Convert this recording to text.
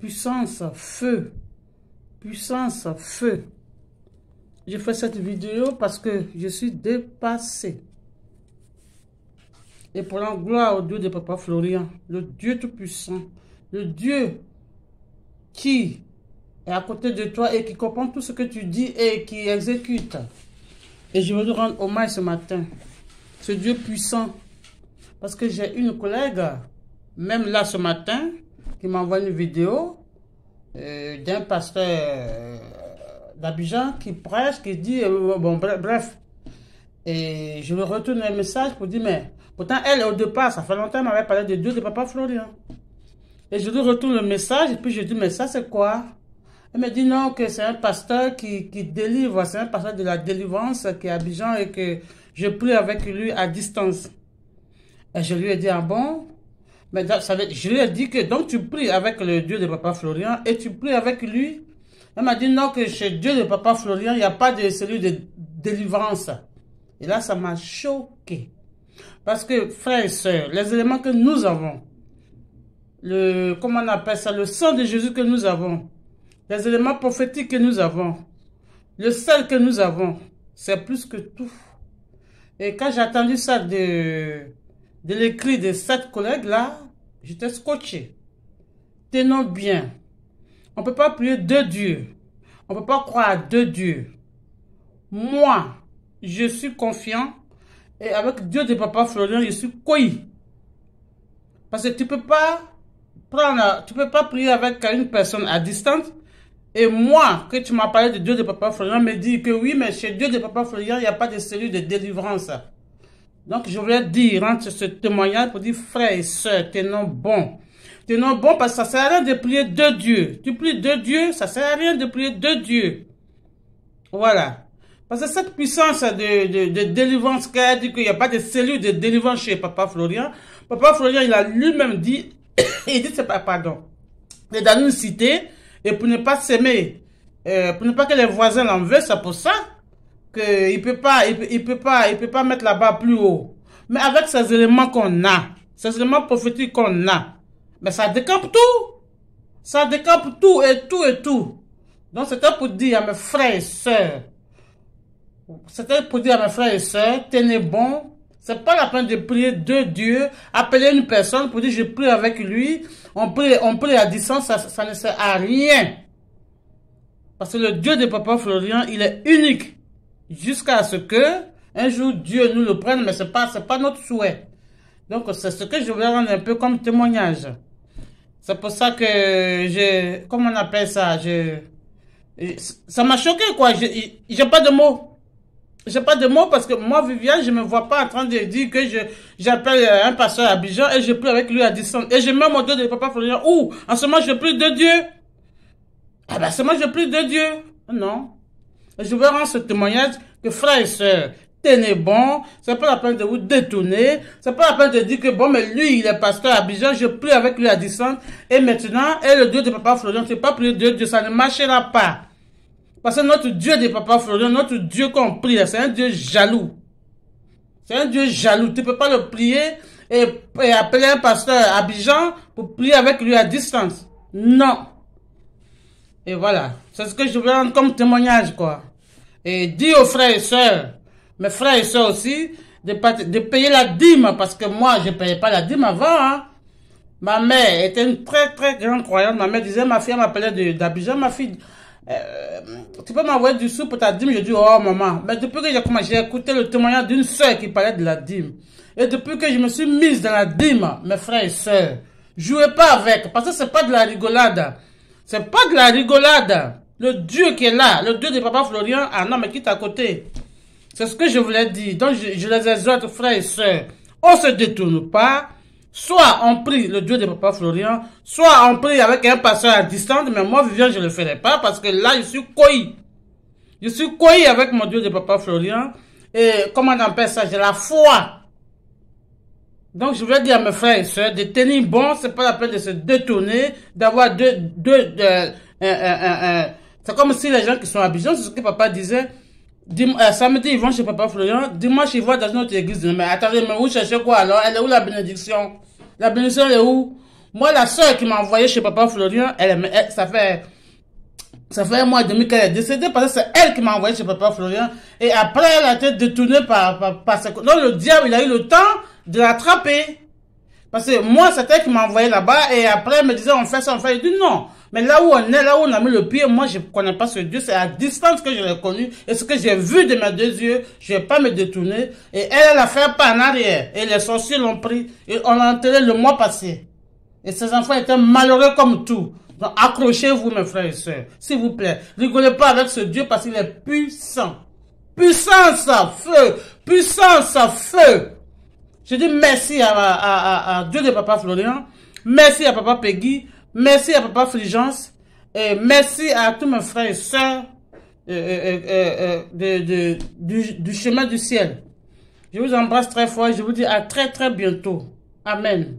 Puissance, feu. Puissance, feu. Je fais cette vidéo parce que je suis dépassé. Et pour la gloire au Dieu de Papa Florian, le Dieu Tout-Puissant, le Dieu qui est à côté de toi et qui comprend tout ce que tu dis et qui exécute. Et je veux lui rendre hommage ce matin. Ce Dieu puissant. Parce que j'ai une collègue, même là ce matin, qui m'a envoyé une vidéo d'un pasteur d'Abidjan qui prêche, qui dit, bon bref. Et je lui retourne un message pour dire, mais pourtant elle au départ, ça fait longtemps, elle m'avait parlé de Dieu de Papa Florian. Et je lui retourne le message et puis je dis, mais ça c'est quoi? Elle me dit non, que c'est un pasteur qui délivre, c'est un pasteur de la délivrance qui est à Abidjan et que je prie avec lui à distance. Et je lui ai dit, ah bon? Mais je lui ai dit que donc tu pries avec le Dieu de Papa Florian et tu pries avec lui. Elle m'a dit non, que chez Dieu de Papa Florian, il n'y a pas de cellule de délivrance. Et là, ça m'a choqué. Parce que, frères et sœurs, les éléments que nous avons, comment on appelle ça, le sang de Jésus que nous avons, les éléments prophétiques que nous avons, le sel que nous avons, c'est plus que tout. Et quand j'ai entendu ça de l'écrit de cette collègue-là, j'étais scotché. Tenons bien. On ne peut pas prier deux dieux. On ne peut pas croire à deux dieux. Moi, je suis confiant. Et avec Dieu de Papa Florian, je suis coï. Parce que tu peux pas prier avec une personne à distance. Et moi, que tu m'as parlé de Dieu de Papa Florian, me dit que oui, mais chez Dieu de Papa Florian, il n'y a pas de cellule de délivrance. Donc, je voulais dire, rendre ce témoignage pour dire, frères et sœurs, tenons bon. Tenons bon parce que ça ne sert à rien de prier deux dieux. Tu pries deux dieux, ça ne sert à rien de prier deux dieux. Voilà. Parce que cette puissance de délivrance, qui a dit qu'il n'y a pas de cellule de délivrance chez Papa Florian, Papa Florian, il a lui-même dit, il dit, c'est pas, pardon, il est dans une cité, et pour ne pas s'aimer, pour ne pas que les voisins l'en veulent, c'est pour ça qu'il peut pas mettre la barre plus haut. Mais avec ces éléments qu'on a, ces éléments prophétiques qu'on a, mais ça décampe tout. Ça décampe tout et tout et tout. Donc c'était pour dire à mes frères et sœurs, tenez bon. C'est pas la peine de prier deux dieux, appeler une personne pour dire je prie avec lui. On prie à distance, ça ne sert à rien. Parce que le Dieu de Papa Florian, il est unique. Jusqu'à ce que un jour Dieu nous le prenne, mais c'est pas notre souhait. Donc c'est ce que je voulais rendre un peu comme témoignage. C'est pour ça que comment on appelle ça, ça m'a choqué quoi. J'ai pas de mots. J'ai pas de mots parce que moi, Viviane, je me vois pas en train de dire que j'appelle un pasteur à Abidjan et je prie avec lui à distance. Et je mets mon Dieu de Papa Florian. Où? En ce moment, je prie de Dieu. Ah ben, en ce moment, je prie de Dieu. Non. Et je veux rendre ce témoignage que frères et sœurs, tenez bon. C'est pas la peine de vous détourner. C'est pas la peine de dire que bon, mais lui, il est pasteur à Abidjan, je prie avec lui à distance. Et maintenant, le Dieu de Papa Florian, c'est pas prier de Dieu, ça ne marchera pas. Parce que notre Dieu de Papa Florian, notre Dieu qu'on prie, c'est un Dieu jaloux. C'est un Dieu jaloux. Tu ne peux pas le prier et appeler un pasteur à Abidjan pour prier avec lui à distance. Non. Et voilà. C'est ce que je veux rendre comme témoignage, quoi. Et dire aux frères et sœurs, mes frères et sœurs aussi, de payer la dîme. Parce que moi, je ne payais pas la dîme avant, hein. Ma mère était une très, très grande croyante. Ma mère disait, ma fille m'appelait d'Abidjan, ma fille... tu peux m'envoyer du sou pour ta dîme? Je dis, oh maman. Mais depuis que j'ai écouté le témoignage d'une soeur qui parlait de la dîme, et depuis que je me suis mise dans la dîme, mes frères et sœurs, jouez pas avec, parce que c'est pas de la rigolade. C'est pas de la rigolade. Le Dieu qui est là, le Dieu de Papa Florian, ah non, mais quitte à côté. C'est ce que je voulais dire. Donc je les exhorte, frères et sœurs, on se détourne pas. Soit on prie le Dieu de Papa Florian, soit on prie avec un pasteur à distance, mais moi, Viviane, je ne le ferai pas parce que là, je suis coï. Je suis coï avec mon Dieu de Papa Florian. Et comment on appelle ça? J'ai la foi. Donc, je voulais dire à mes frères et sœurs de tenir bon, c'est pas la peine de se détourner, d'avoir c'est comme si les gens qui sont à Abidjan, c'est ce que papa disait. Samedi, ils vont chez Papa Florian. Dimanche, ils vont dans notre église. Mais attendez, mais vous cherchez quoi alors? Elle est où la bénédiction? La bénédiction, elle est où? Moi, la soeur qui m'a envoyé chez Papa Florian, ça fait un mois et demi qu'elle est décédée parce que c'est elle qui m'a envoyé chez Papa Florian. Et après, elle a été détournée par ses... Donc, le diable, il a eu le temps de l'attraper. Parce que moi, c'est elle qui m'a envoyé là-bas. Et après, elle me disait, on fait ça, on fait. Il dit non. Mais là où on est, là où on a mis le pied, moi, je ne connais pas ce Dieu. C'est à distance que je l'ai connu. Et ce que j'ai vu de mes 2 yeux, je ne vais pas me détourner. Et elle a fait pas en arrière. Et les sorciers l'ont pris. Et on l'a enterré le mois passé. Et ces enfants étaient malheureux comme tout. Donc, accrochez-vous, mes frères et sœurs. S'il vous plaît. Rigolez pas avec ce Dieu parce qu'il est puissant. Puissance à feu. Puissance à feu. Je dis merci à Dieu de Papa Florian. Merci à Papa Peggy. Merci à Papa Fulgence. Et merci à tous mes frères et sœurs du chemin du ciel. Je vous embrasse très fort et je vous dis à très très bientôt. Amen.